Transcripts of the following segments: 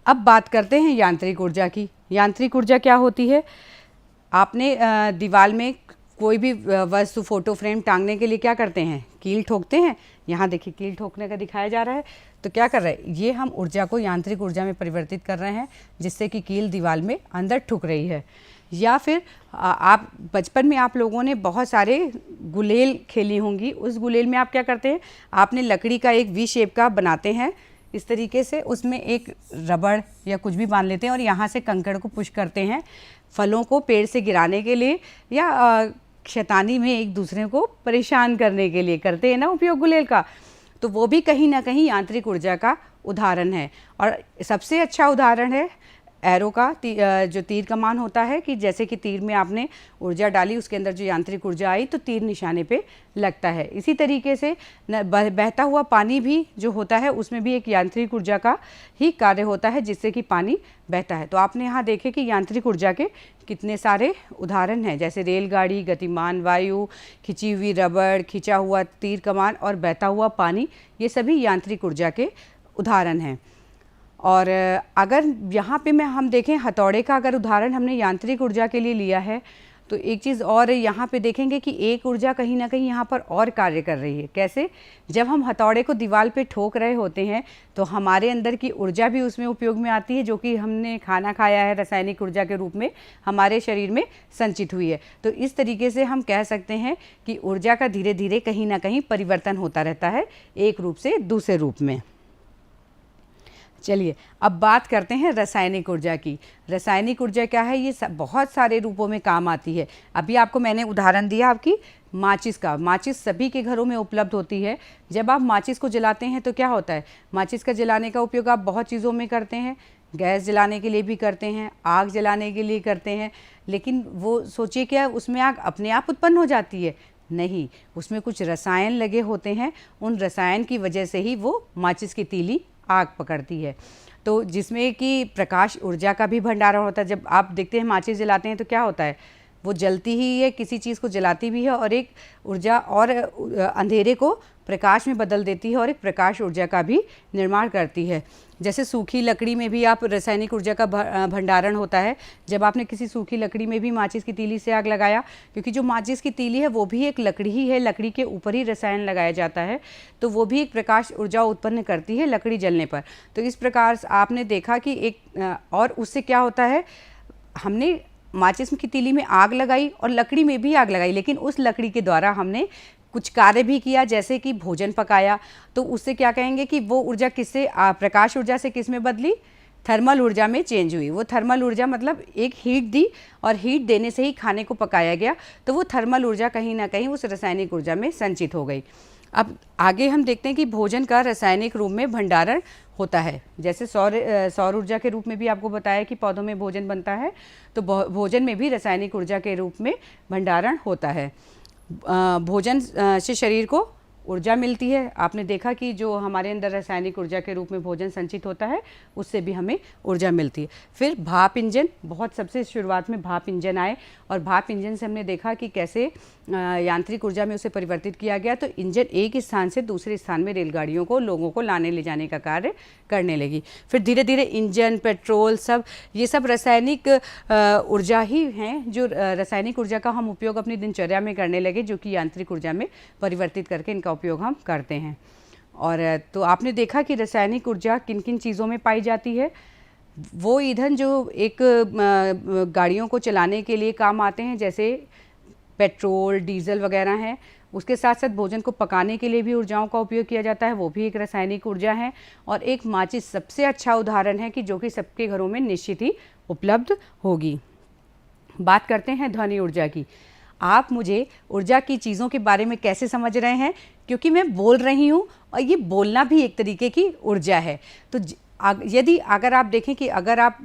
अब बात करते हैं यांत्रिक ऊर्जा की। यांत्रिक ऊर्जा क्या होती है? आपने दीवार में कोई भी वस्तु फोटो फ्रेम टांगने के लिए क्या करते हैं? कील ठोकते हैं। यहाँ देखिए कील ठोकने का दिखाया जा रहा है। तो क्या कर रहे हैं? ये हम ऊर्जा को यांत्रिक ऊर्जा में परिवर्तित कर रहे हैं, जिससे कि कील दीवार में अंदर ठुक रही है। या फिर आप बचपन में आप लोगों ने बहुत सारे गुलेल खेली होंगी। उस गुलेल में आप क्या करते हैं? आपने लकड़ी का एक वी शेप का बनाते हैं इस तरीके से, उसमें एक रबड़ या कुछ भी बांध लेते हैं और यहाँ से कंकड़ को पुश करते हैं फलों को पेड़ से गिराने के लिए, या शैतानी में एक दूसरे को परेशान करने के लिए करते हैं ना उपयोग गुलेल का। तो वो भी कहीं ना कहीं यांत्रिक ऊर्जा का उदाहरण है। और सबसे अच्छा उदाहरण है एरो का, जो तीर कमान होता है, कि जैसे कि तीर में आपने ऊर्जा डाली, उसके अंदर जो यांत्रिक ऊर्जा आई तो तीर निशाने पे लगता है। इसी तरीके से बहता हुआ पानी भी जो होता है उसमें भी एक यांत्रिक ऊर्जा का ही कार्य होता है, जिससे कि पानी बहता है। तो आपने यहाँ देखे कि यांत्रिक ऊर्जा के कितने सारे उदाहरण हैं, जैसे रेलगाड़ी, गतिमान वायु, खिंची हुई रबड़, खिंचा हुआ तीर कमान और बहता हुआ पानी, ये सभी यांत्रिक ऊर्जा के उदाहरण हैं। और अगर यहाँ पे हम देखें हथौड़े का अगर उदाहरण हमने यांत्रिक ऊर्जा के लिए लिया है, तो एक चीज़ और यहाँ पे देखेंगे कि एक ऊर्जा कहीं ना कहीं यहाँ पर और कार्य कर रही है। कैसे? जब हम हथौड़े को दीवार पे ठोक रहे होते हैं तो हमारे अंदर की ऊर्जा भी उसमें उपयोग में आती है, जो कि हमने खाना खाया है रासायनिक ऊर्जा के रूप में हमारे शरीर में संचित हुई है। तो इस तरीके से हम कह सकते हैं कि ऊर्जा का धीरे धीरे कहीं ना कहीं परिवर्तन होता रहता है, एक रूप से दूसरे रूप में। चलिए अब बात करते हैं रासायनिक ऊर्जा की। रासायनिक ऊर्जा क्या है? ये बहुत सारे रूपों में काम आती है। अभी आपको मैंने उदाहरण दिया आपकी माचिस का। माचिस सभी के घरों में उपलब्ध होती है। जब आप माचिस को जलाते हैं तो क्या होता है? माचिस का जलाने का उपयोग आप बहुत चीज़ों में करते हैं। गैस जलाने के लिए भी करते हैं, आग जलाने के लिए करते हैं, लेकिन वो सोचिए क्या उसमें आग अपने आप उत्पन्न हो जाती है? नहीं, उसमें कुछ रसायन लगे होते हैं। उन रसायन की वजह से ही वो माचिस की तीली आग पकड़ती है। तो जिसमें कि प्रकाश ऊर्जा का भी भंडारण होता है। जब आप देखते हैं माचिस जलाते हैं तो क्या होता है? वो जलती ही है, किसी चीज़ को जलाती भी है और एक ऊर्जा और अंधेरे को प्रकाश में बदल देती है और एक प्रकाश ऊर्जा का भी निर्माण करती है। जैसे सूखी लकड़ी में भी आप रासायनिक ऊर्जा का भंडारण होता है। जब आपने किसी सूखी लकड़ी में भी माचिस की तीली से आग लगाया, क्योंकि जो माचिस की तीली है वो भी एक लकड़ी ही है, लकड़ी के ऊपर ही रसायन लगाया जाता है, तो वो भी एक प्रकाश ऊर्जा उत्पन्न करती है लकड़ी जलने पर। तो इस प्रकार से आपने देखा कि एक और उससे क्या होता है, हमने माचिस की तीली में आग लगाई और लकड़ी में भी आग लगाई, लेकिन उस लकड़ी के द्वारा हमने कुछ कार्य भी किया, जैसे कि भोजन पकाया। तो उससे क्या कहेंगे कि वो ऊर्जा किससे, प्रकाश ऊर्जा से किस में बदली? थर्मल ऊर्जा में चेंज हुई। वो थर्मल ऊर्जा मतलब एक हीट दी और हीट देने से ही खाने को पकाया गया, तो वो थर्मल ऊर्जा कहीं ना कहीं उस रासायनिक ऊर्जा में संचित हो गई। अब आगे हम देखते हैं कि भोजन का रासायनिक रूप में भंडारण होता है। जैसे सौर ऊर्जा के रूप में भी आपको बताया कि पौधों में भोजन बनता है, तो भोजन में भी रासायनिक ऊर्जा के रूप में भंडारण होता है। भोजन से शरीर को ऊर्जा मिलती है। आपने देखा कि जो हमारे अंदर रासायनिक ऊर्जा के रूप में भोजन संचित होता है, उससे भी हमें ऊर्जा मिलती है। फिर भाप इंजन, बहुत सबसे शुरुआत में भाप इंजन आए और भाप इंजन से हमने देखा कि कैसे यांत्रिक ऊर्जा में उसे परिवर्तित किया गया। तो इंजन एक स्थान से दूसरे स्थान में रेलगाड़ियों को, लोगों को लाने ले जाने का कार्य करने लगी। फिर धीरे धीरे इंजन, पेट्रोल, सब ये सब रासायनिक ऊर्जा ही हैं, जो रासायनिक ऊर्जा का हम उपयोग अपनी दिनचर्या में करने लगे, जो कि यांत्रिक ऊर्जा में परिवर्तित करके इनका उपयोग हम करते हैं। और तो आपने देखा कि रासायनिक ऊर्जा किन किन चीज़ों में पाई जाती है। वो ईंधन जो एक गाड़ियों को चलाने के लिए काम आते हैं, जैसे पेट्रोल, डीजल वगैरह हैं। उसके साथ साथ भोजन को पकाने के लिए भी ऊर्जाओं का उपयोग किया जाता है, वो भी एक रासायनिक ऊर्जा है। और एक माचिस सबसे अच्छा उदाहरण है कि जो कि सबके घरों में निश्चित ही उपलब्ध होगी। बात करते हैं ध्वनि ऊर्जा की। आप मुझे ऊर्जा की चीज़ों के बारे में कैसे समझ रहे हैं? क्योंकि मैं बोल रही हूँ और ये बोलना भी एक तरीके की ऊर्जा है। तो यदि अगर आप देखें कि अगर आप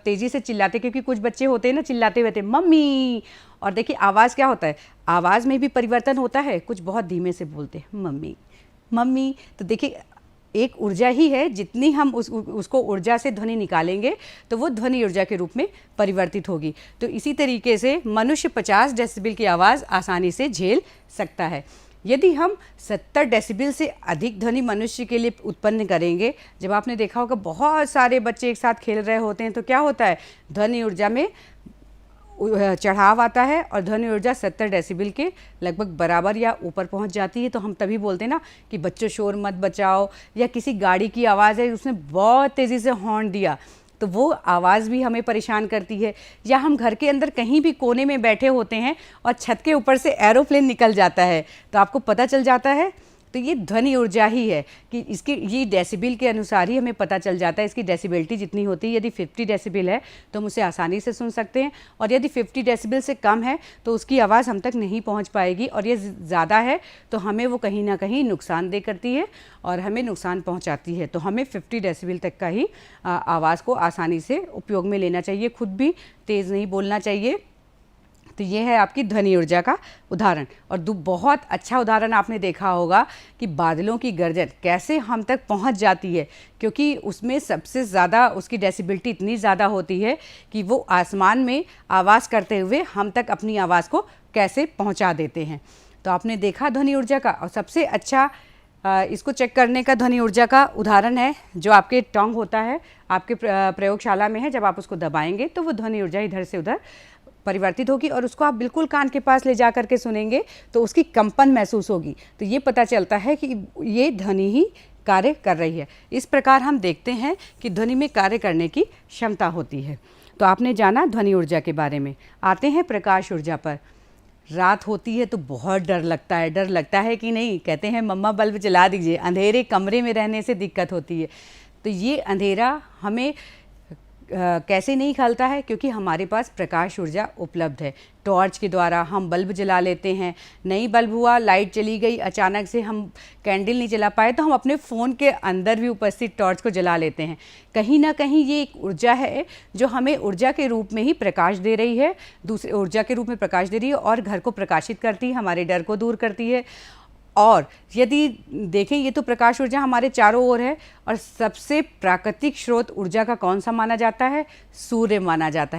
तेज़ी से चिल्लाते, क्योंकि कुछ बच्चे होते हैं ना चिल्लाते हुए मम्मी, और देखिए आवाज़ क्या होता है, आवाज़ में भी परिवर्तन होता है। कुछ बहुत धीमे से बोलते हैं मम्मी मम्मी, तो देखिए एक ऊर्जा ही है। जितनी हम उसको ऊर्जा से ध्वनि निकालेंगे तो वो ध्वनि ऊर्जा के रूप में परिवर्तित होगी। तो इसी तरीके से मनुष्य 50 डेसिबल की आवाज़ आसानी से झेल सकता है। यदि हम 70 डेसिबल से अधिक ध्वनि मनुष्य के लिए उत्पन्न करेंगे, जब आपने देखा होगा बहुत सारे बच्चे एक साथ खेल रहे होते हैं तो क्या होता है, ध्वनि ऊर्जा में चढ़ाव आता है और ध्वनि ऊर्जा 70 डेसिबल के लगभग बराबर या ऊपर पहुंच जाती है। तो हम तभी बोलते हैं ना कि बच्चों शोर मत बचाओ, या किसी गाड़ी की आवाज़ है उसने बहुत तेज़ी से हॉर्न दिया तो वो आवाज़ भी हमें परेशान करती है। या हम घर के अंदर कहीं भी कोने में बैठे होते हैं और छत के ऊपर से एरोप्लेन निकल जाता है तो आपको पता चल जाता है, तो ये ध्वनि ऊर्जा ही है कि इसकी ये डेसिबल के अनुसार ही हमें पता चल जाता है इसकी डेसिबिलिटी जितनी होती है। यदि 50 डेसिबल है तो हम उसे आसानी से सुन सकते हैं, और यदि 50 डेसिबल से कम है तो उसकी आवाज़ हम तक नहीं पहुंच पाएगी, और ये ज़्यादा है तो हमें वो कहीं ना कहीं नुकसानदेह करती है और हमें नुकसान पहुंचाती है। तो हमें 50 डेसिबल तक का ही आवाज़ को आसानी से उपयोग में लेना चाहिए, खुद भी तेज़ नहीं बोलना चाहिए। तो ये है आपकी ध्वनि ऊर्जा का उदाहरण। और बहुत अच्छा उदाहरण आपने देखा होगा कि बादलों की गर्जन कैसे हम तक पहुंच जाती है, क्योंकि उसमें सबसे ज़्यादा उसकी डेसिबिलिटी इतनी ज़्यादा होती है कि वो आसमान में आवाज़ करते हुए हम तक अपनी आवाज़ को कैसे पहुंचा देते हैं। तो आपने देखा ध्वनि ऊर्जा का। और सबसे अच्छा इसको चेक करने का ध्वनि ऊर्जा का उदाहरण है जो आपके टोंग होता है, आपके प्रयोगशाला में है। जब आप उसको दबाएंगे तो वो ध्वनि ऊर्जा इधर से उधर परिवर्तित होगी और उसको आप बिल्कुल कान के पास ले जा करके सुनेंगे तो उसकी कंपन महसूस होगी। तो ये पता चलता है कि ये ध्वनि ही कार्य कर रही है। इस प्रकार हम देखते हैं कि ध्वनि में कार्य करने की क्षमता होती है। तो आपने जाना ध्वनि ऊर्जा के बारे में। आते हैं प्रकाश ऊर्जा पर। रात होती है तो बहुत डर लगता है कि नहीं, कहते हैं मम्मा बल्ब जला दीजिए, अंधेरे कमरे में रहने से दिक्कत होती है। तो ये अंधेरा हमें कैसे नहीं खलता है, क्योंकि हमारे पास प्रकाश ऊर्जा उपलब्ध है। टॉर्च के द्वारा हम बल्ब जला लेते हैं। नहीं बल्ब हुआ, लाइट चली गई, अचानक से हम कैंडल नहीं जला पाए तो हम अपने फ़ोन के अंदर भी उपस्थित टॉर्च को जला लेते हैं। कहीं ना कहीं ये एक ऊर्जा है जो हमें ऊर्जा के रूप में ही प्रकाश दे रही है, दूसरी ऊर्जा के रूप में प्रकाश दे रही है और घर को प्रकाशित करती है, हमारे डर को दूर करती है। और यदि देखें ये तो प्रकाश ऊर्जा हमारे चारों ओर है, और सबसे प्राकृतिक स्रोत ऊर्जा का कौन सा माना जाता है? सूर्य माना जाता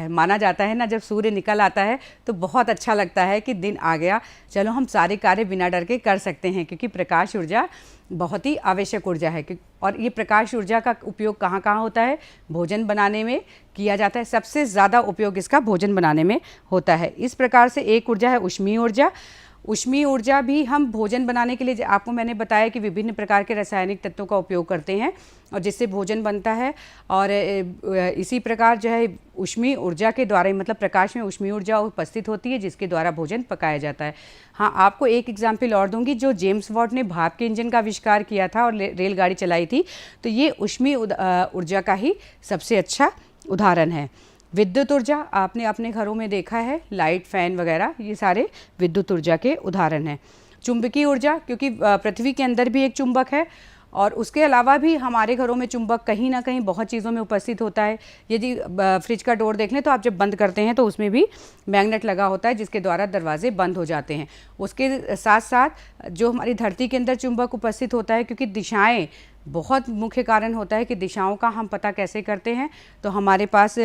है ना। जब सूर्य निकल आता है तो बहुत अच्छा लगता है कि दिन आ गया, चलो हम सारे कार्य बिना डर के कर सकते हैं, क्योंकि प्रकाश ऊर्जा बहुत ही आवश्यक ऊर्जा है। और ये प्रकाश ऊर्जा का उपयोग कहाँ कहाँ होता है? भोजन बनाने में किया जाता है। सबसे ज़्यादा उपयोग इसका भोजन बनाने में होता है। इस प्रकार से एक ऊर्जा है ऊष्मीय ऊर्जा। ऊष्मीय ऊर्जा भी हम भोजन बनाने के लिए, आपको मैंने बताया कि विभिन्न प्रकार के रासायनिक तत्वों का उपयोग करते हैं और जिससे भोजन बनता है। और इसी प्रकार जो है ऊष्मीय ऊर्जा के द्वारा, मतलब प्रकाश में ऊष्मीय ऊर्जा उपस्थित होती है जिसके द्वारा भोजन पकाया जाता है। हाँ, आपको एक एग्जाम्पल और दूंगी। जो जेम्स वॉट ने भाप के इंजन का आविष्कार किया था और रेलगाड़ी चलाई थी, तो ये ऊष्मीय ऊर्जा का ही सबसे अच्छा उदाहरण है। विद्युत ऊर्जा आपने अपने घरों में देखा है, लाइट, फैन वगैरह, ये सारे विद्युत ऊर्जा के उदाहरण हैं। चुंबकीय ऊर्जा, क्योंकि पृथ्वी के अंदर भी एक चुंबक है और उसके अलावा भी हमारे घरों में चुंबक कहीं ना कहीं बहुत चीज़ों में उपस्थित होता है। यदि फ्रिज का डोर देख लें तो आप जब बंद करते हैं तो उसमें भी मैग्नेट लगा होता है जिसके द्वारा दरवाजे बंद हो जाते हैं। उसके साथ साथ जो हमारी धरती के अंदर चुंबक उपस्थित होता है, क्योंकि दिशाएं बहुत मुख्य कारण होता है कि दिशाओं का हम पता कैसे करते हैं। तो हमारे पास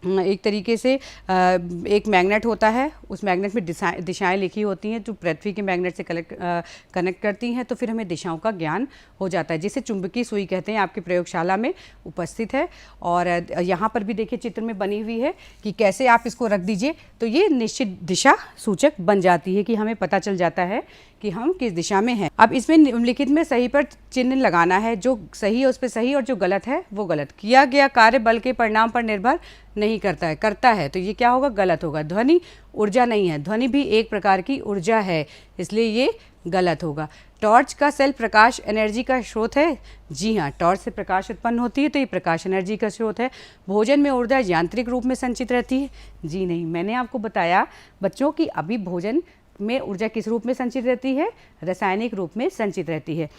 एक तरीके से एक मैग्नेट होता है, उस मैग्नेट में दिशाएं लिखी होती हैं जो पृथ्वी के मैग्नेट से कनेक्ट करती हैं, तो फिर हमें दिशाओं का ज्ञान हो जाता है, जिसे चुंबकीय सुई कहते हैं। आपकी प्रयोगशाला में उपस्थित है और यहाँ पर भी देखिए चित्र में बनी हुई है कि कैसे आप इसको रख दीजिए तो ये निश्चित दिशा सूचक बन जाती है कि हमें पता चल जाता है कि हम किस दिशा में हैं। अब इसमें निम्नलिखित में सही पर चिन्ह लगाना है, जो सही है उस पर सही और जो गलत है वो गलत। किया गया कार्य बल के परिणाम पर निर्भर नहीं करता है, तो ये क्या होगा? गलत होगा। ध्वनि ऊर्जा नहीं है, ध्वनि भी एक प्रकार की ऊर्जा है, इसलिए ये गलत होगा। टॉर्च का सेल प्रकाश एनर्जी का स्रोत है। जी हाँ, टॉर्च से प्रकाश उत्पन्न होती है तो ये प्रकाश एनर्जी का स्रोत है। भोजन में ऊर्जा यांत्रिक रूप में संचित रहती है। जी नहीं, मैंने आपको बताया बच्चों कि अभी भोजन में ऊर्जा किस रूप में संचित रहती है? रासायनिक रूप में संचित रहती है।